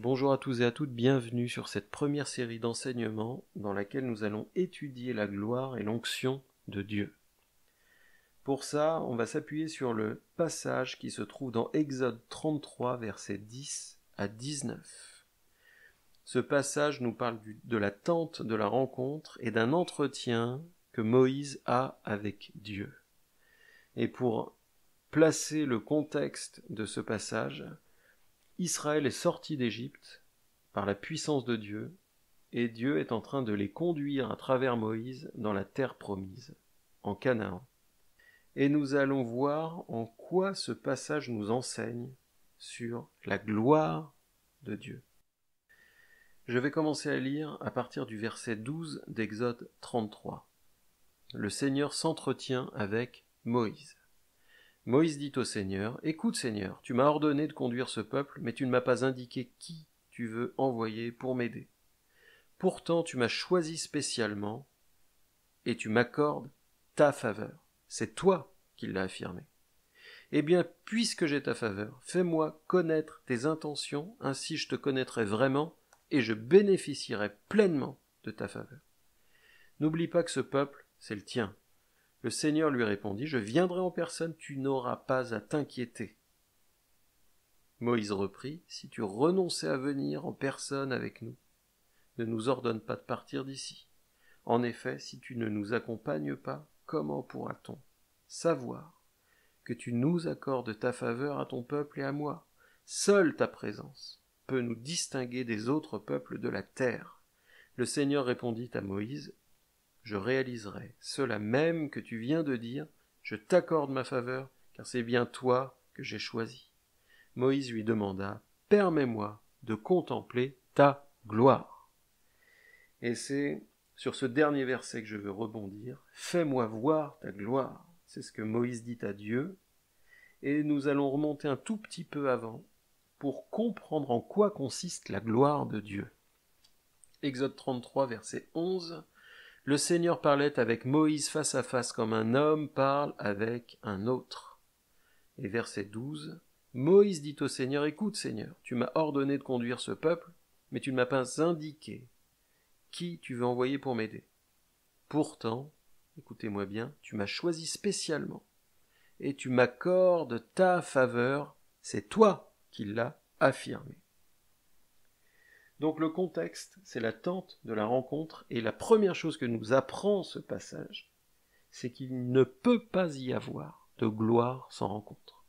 Bonjour à tous et à toutes, bienvenue sur cette première série d'enseignements dans laquelle nous allons étudier la gloire et l'onction de Dieu. Pour ça, on va s'appuyer sur le passage qui se trouve dans Exode 33, versets 10 à 19. Ce passage nous parle de la tente de la rencontre et d'un entretien que Moïse a avec Dieu. Et pour placer le contexte de ce passage, Israël est sorti d'Égypte par la puissance de Dieu, et Dieu est en train de les conduire à travers Moïse dans la terre promise, en Canaan. Et nous allons voir en quoi ce passage nous enseigne sur la gloire de Dieu. Je vais commencer à lire à partir du verset 12 d'Exode 33. Le Seigneur s'entretient avec Moïse. Moïse dit au Seigneur, « Écoute Seigneur, tu m'as ordonné de conduire ce peuple, mais tu ne m'as pas indiqué qui tu veux envoyer pour m'aider. Pourtant tu m'as choisi spécialement, et tu m'accordes ta faveur. C'est toi qui l'as affirmé. Eh bien, puisque j'ai ta faveur, fais-moi connaître tes intentions, ainsi je te connaîtrai vraiment, et je bénéficierai pleinement de ta faveur. N'oublie pas que ce peuple, c'est le tien. » Le Seigneur lui répondit, « Je viendrai en personne, tu n'auras pas à t'inquiéter. » Moïse reprit, « Si tu renonçais à venir en personne avec nous, ne nous ordonne pas de partir d'ici. En effet, si tu ne nous accompagnes pas, comment pourra-t-on savoir que tu nous accordes ta faveur à ton peuple et à moi? Seule ta présence peut nous distinguer des autres peuples de la terre. » Le Seigneur répondit à Moïse, « Je réaliserai cela même que tu viens de dire, je t'accorde ma faveur, car c'est bien toi que j'ai choisi. » Moïse lui demanda, « Permets-moi de contempler ta gloire. » Et c'est sur ce dernier verset que je veux rebondir. « Fais-moi voir ta gloire. » C'est ce que Moïse dit à Dieu. Et nous allons remonter un tout petit peu avant pour comprendre en quoi consiste la gloire de Dieu. Exode 33, verset 11. Le Seigneur parlait avec Moïse face à face comme un homme parle avec un autre. Et verset 12, Moïse dit au Seigneur, « Écoute Seigneur, tu m'as ordonné de conduire ce peuple, mais tu ne m'as pas indiqué qui tu veux envoyer pour m'aider. Pourtant, écoutez-moi bien, tu m'as choisi spécialement, et tu m'accordes ta faveur, c'est toi qui l'as affirmé. » Donc le contexte, c'est la tente de la rencontre, et la première chose que nous apprend ce passage, c'est qu'il ne peut pas y avoir de gloire sans rencontre.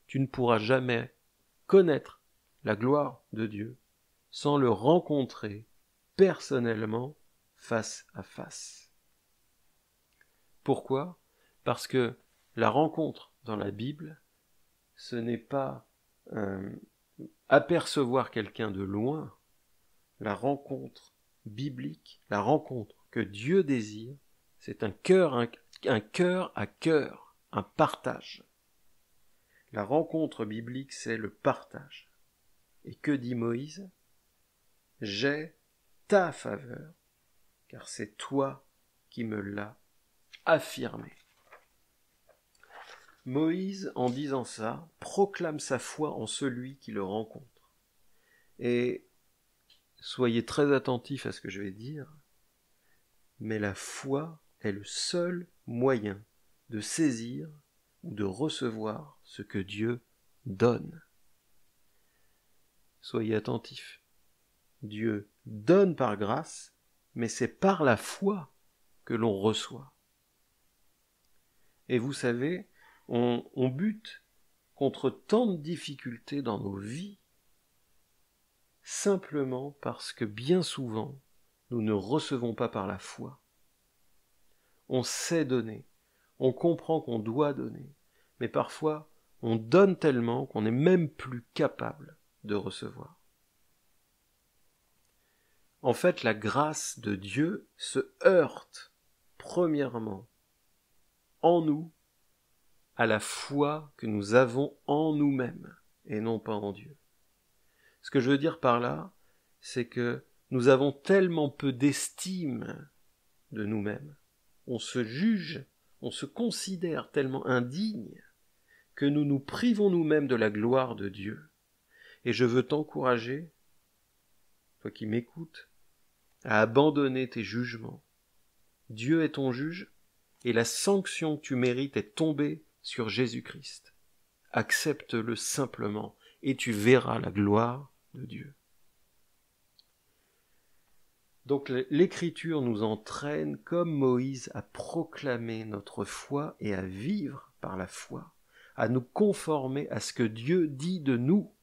Tu ne pourras jamais connaître la gloire de Dieu sans le rencontrer personnellement face à face. Pourquoi ? Parce que la rencontre dans la Bible, ce n'est pas apercevoir quelqu'un de loin. La rencontre biblique, la rencontre que Dieu désire, c'est un cœur à cœur, un partage. La rencontre biblique, c'est le partage. Et que dit Moïse ? J'ai ta faveur, car c'est toi qui me l'as affirmé. Moïse, en disant ça, proclame sa foi en celui qui le rencontre. Et soyez très attentifs à ce que je vais dire, mais la foi est le seul moyen de saisir ou de recevoir ce que Dieu donne. Soyez attentifs. Dieu donne par grâce, mais c'est par la foi que l'on reçoit. Et vous savez, on bute contre tant de difficultés dans nos vies, simplement parce que bien souvent, nous ne recevons pas par la foi. On sait donner, on comprend qu'on doit donner, mais parfois, on donne tellement qu'on n'est même plus capable de recevoir. En fait, la grâce de Dieu se heurte, premièrement, en nous, à la foi que nous avons en nous-mêmes, et non pas en Dieu. Ce que je veux dire par là, c'est que nous avons tellement peu d'estime de nous-mêmes, on se juge, on se considère tellement indigne, que nous nous privons nous-mêmes de la gloire de Dieu. Et je veux t'encourager toi qui m'écoutes, à abandonner tes jugements. Dieu est ton juge, et la sanction que tu mérites est tombée sur Jésus-Christ. Accepte-le simplement, et tu verras la gloire de Dieu. Donc l'Écriture nous entraîne, comme Moïse, à proclamer notre foi et à vivre par la foi, à nous conformer à ce que Dieu dit de nous,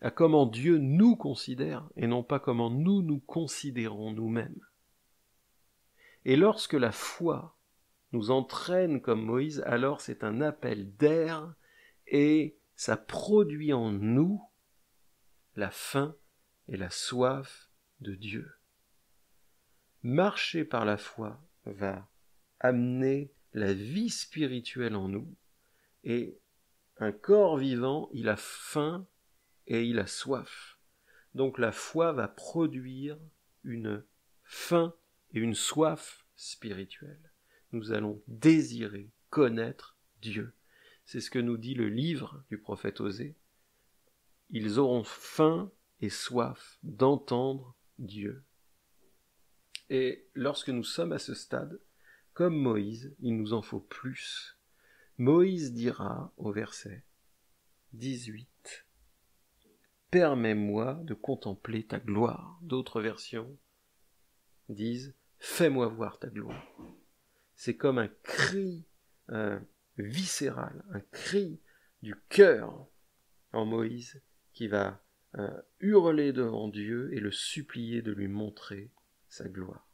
à comment Dieu nous considère, et non pas comment nous nous considérons nous-mêmes. Et lorsque la foi nous entraîne comme Moïse, alors c'est un appel d'air, et ça produit en nous la faim et la soif de Dieu. Marcher par la foi va amener la vie spirituelle en nous, et un corps vivant, il a faim et il a soif. Donc la foi va produire une faim et une soif spirituelle. Nous allons désirer connaître Dieu. C'est ce que nous dit le livre du prophète Osée. Ils auront faim et soif d'entendre Dieu. Et lorsque nous sommes à ce stade, comme Moïse, il nous en faut plus. Moïse dira au verset 18, « Permets-moi de contempler ta gloire ». D'autres versions disent « Fais-moi voir ta gloire ». C'est comme un cri viscéral, un cri du cœur en Moïse qui va hurler devant Dieu et le supplier de lui montrer sa gloire.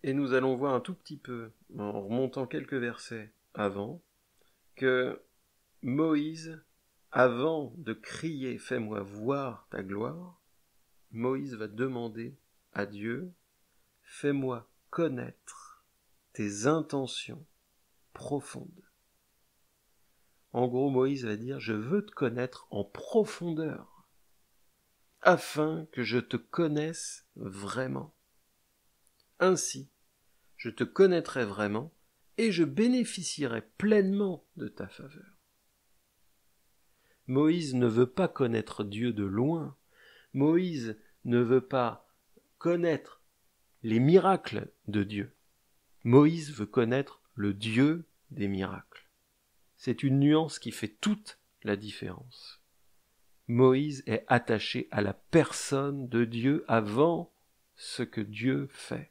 Et nous allons voir un tout petit peu, en remontant quelques versets avant, que Moïse, avant de crier « Fais-moi voir ta gloire », Moïse va demander à Dieu « Fais-moi connaître tes intentions profondes ». En gros, Moïse va dire « Je veux te connaître en profondeur, afin que je te connaisse vraiment. Ainsi, je te connaîtrai vraiment et je bénéficierai pleinement de ta faveur. » Moïse ne veut pas connaître Dieu de loin. Moïse ne veut pas connaître les miracles de Dieu. Moïse veut connaître le Dieu des miracles. C'est une nuance qui fait toute la différence. Moïse est attaché à la personne de Dieu avant ce que Dieu fait.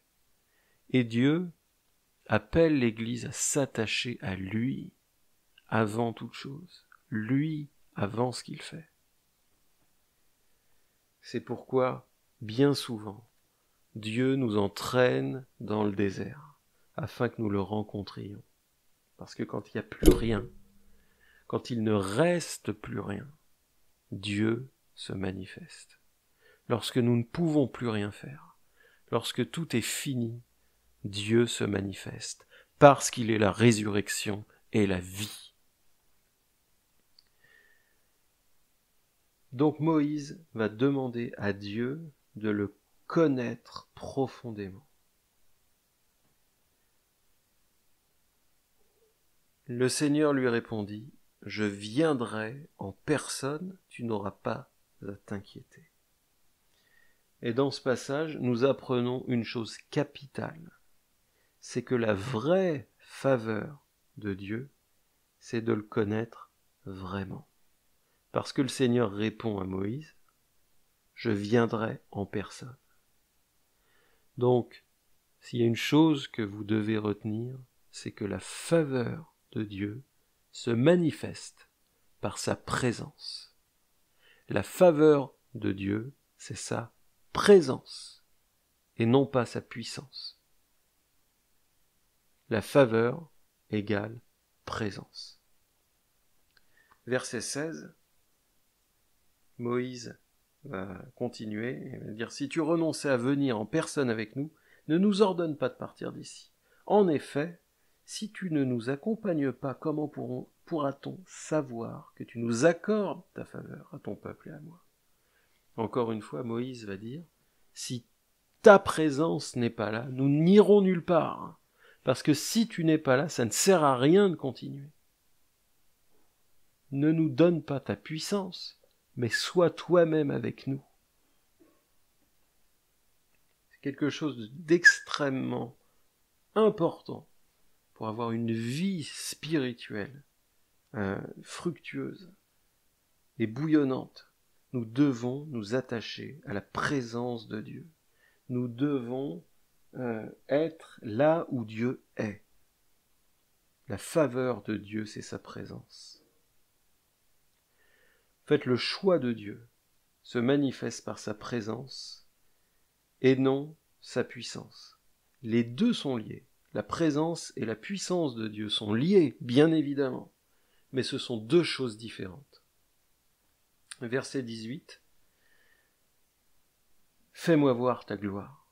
Et Dieu appelle l'Église à s'attacher à lui avant toute chose. Lui avant ce qu'il fait. C'est pourquoi, bien souvent, Dieu nous entraîne dans le désert, afin que nous le rencontrions. Parce que quand il n'y a plus rien, quand il ne reste plus rien, Dieu se manifeste. Lorsque nous ne pouvons plus rien faire, lorsque tout est fini, Dieu se manifeste, parce qu'il est la résurrection et la vie. Donc Moïse va demander à Dieu de le connaître profondément. Le Seigneur lui répondit, « Je viendrai en personne, tu n'auras pas à t'inquiéter. » Et dans ce passage, nous apprenons une chose capitale, c'est que la vraie faveur de Dieu, c'est de le connaître vraiment. Parce que le Seigneur répond à Moïse, « Je viendrai en personne. » Donc, s'il y a une chose que vous devez retenir, c'est que la faveur de Dieu se manifeste par sa présence. La faveur de Dieu, c'est sa présence, et non pas sa puissance. La faveur égale présence. Verset 16. Moïse va continuer et va dire « Si tu renonçais à venir en personne avec nous, ne nous ordonne pas de partir d'ici. En effet, si tu ne nous accompagnes pas, comment pourra-t-on savoir que tu nous accordes ta faveur à ton peuple et à moi ?» Encore une fois, Moïse va dire « Si ta présence n'est pas là, nous n'irons nulle part. Parce que si tu n'es pas là, ça ne sert à rien de continuer. Ne nous donne pas ta puissance, mais sois toi-même avec nous. C'est quelque chose d'extrêmement important pour avoir une vie spirituelle fructueuse et bouillonnante. Nous devons nous attacher à la présence de Dieu. Nous devons être là où Dieu est. La faveur de Dieu, c'est sa présence. En fait, le choix de Dieu se manifeste par sa présence et non sa puissance. Les deux sont liés. La présence et la puissance de Dieu sont liées, bien évidemment, mais ce sont deux choses différentes. Verset 18. Fais-moi voir ta gloire.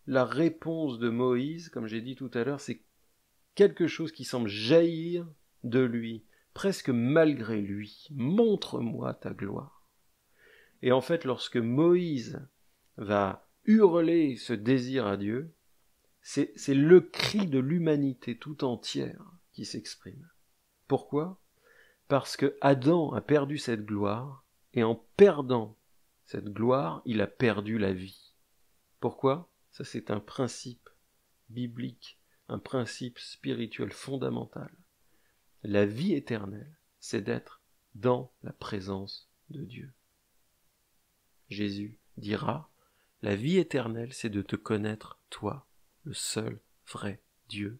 La réponse de Moïse, comme j'ai dit tout à l'heure, c'est quelque chose qui semble jaillir de lui, presque malgré lui. Montre-moi ta gloire. Et en fait, lorsque Moïse va hurler ce désir à Dieu, c'est le cri de l'humanité tout entière qui s'exprime. Pourquoi ? Parce que Adam a perdu cette gloire, et en perdant cette gloire, il a perdu la vie. Pourquoi ? Ça, c'est un principe biblique, un principe spirituel fondamental. La vie éternelle, c'est d'être dans la présence de Dieu. Jésus dira, la vie éternelle, c'est de te connaître, toi, le seul vrai Dieu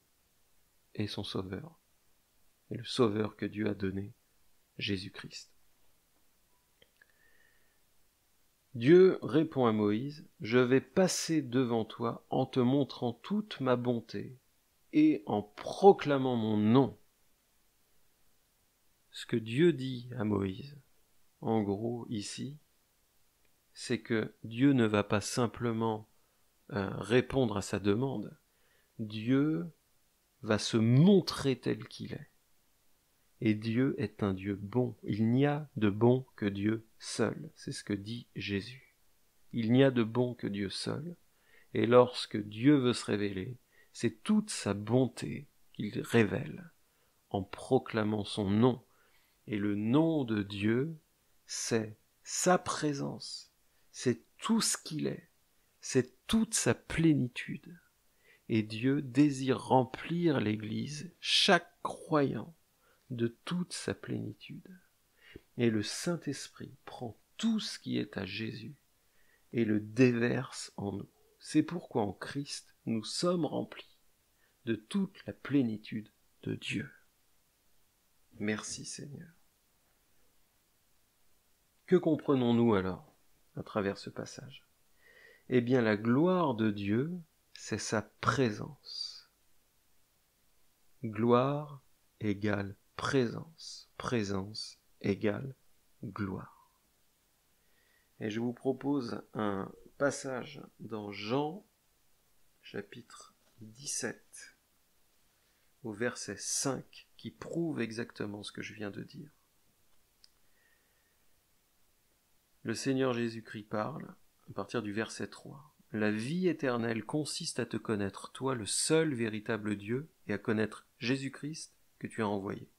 et son Sauveur, et le Sauveur que Dieu a donné, Jésus-Christ. Dieu répond à Moïse, « Je vais passer devant toi en te montrant toute ma bonté et en proclamant mon nom. » Ce que Dieu dit à Moïse, en gros ici, c'est que Dieu ne va pas simplement répondre à sa demande, Dieu va se montrer tel qu'il est. Et Dieu est un Dieu bon. Il n'y a de bon que Dieu seul. C'est ce que dit Jésus. Il n'y a de bon que Dieu seul. Et lorsque Dieu veut se révéler, c'est toute sa bonté qu'il révèle en proclamant son nom. Et le nom de Dieu, c'est sa présence. C'est tout ce qu'il est. C'est toute sa plénitude. Et Dieu désire remplir l'Église, chaque croyant, de toute sa plénitude. Et le Saint-Esprit prend tout ce qui est à Jésus et le déverse en nous. C'est pourquoi en Christ, nous sommes remplis de toute la plénitude de Dieu. Merci Seigneur. Que comprenons-nous alors à travers ce passage ? Eh bien, la gloire de Dieu, c'est sa présence. Gloire égale présence. Présence égale gloire. Et je vous propose un passage dans Jean, chapitre 17, au verset 5, qui prouve exactement ce que je viens de dire. Le Seigneur Jésus-Christ parle, à partir du verset 3. « La vie éternelle consiste à te connaître, toi le seul véritable Dieu, et à connaître Jésus-Christ que tu as envoyé.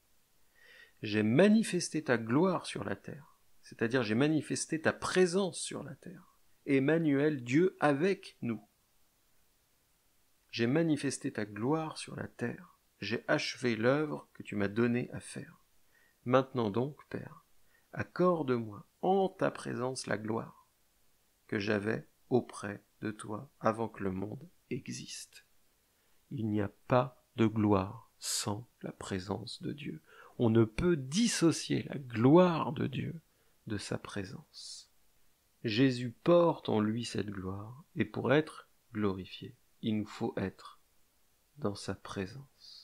J'ai manifesté ta gloire sur la terre, c'est-à-dire j'ai manifesté ta présence sur la terre. Emmanuel, Dieu avec nous. J'ai manifesté ta gloire sur la terre, j'ai achevé l'œuvre que tu m'as donnée à faire. Maintenant donc, Père, accorde-moi en ta présence la gloire que j'avais auprès de toi avant que le monde existe. Il n'y a pas de gloire sans la présence de Dieu. On ne peut dissocier la gloire de Dieu de sa présence. Jésus porte en lui cette gloire, et pour être glorifié, il nous faut être dans sa présence.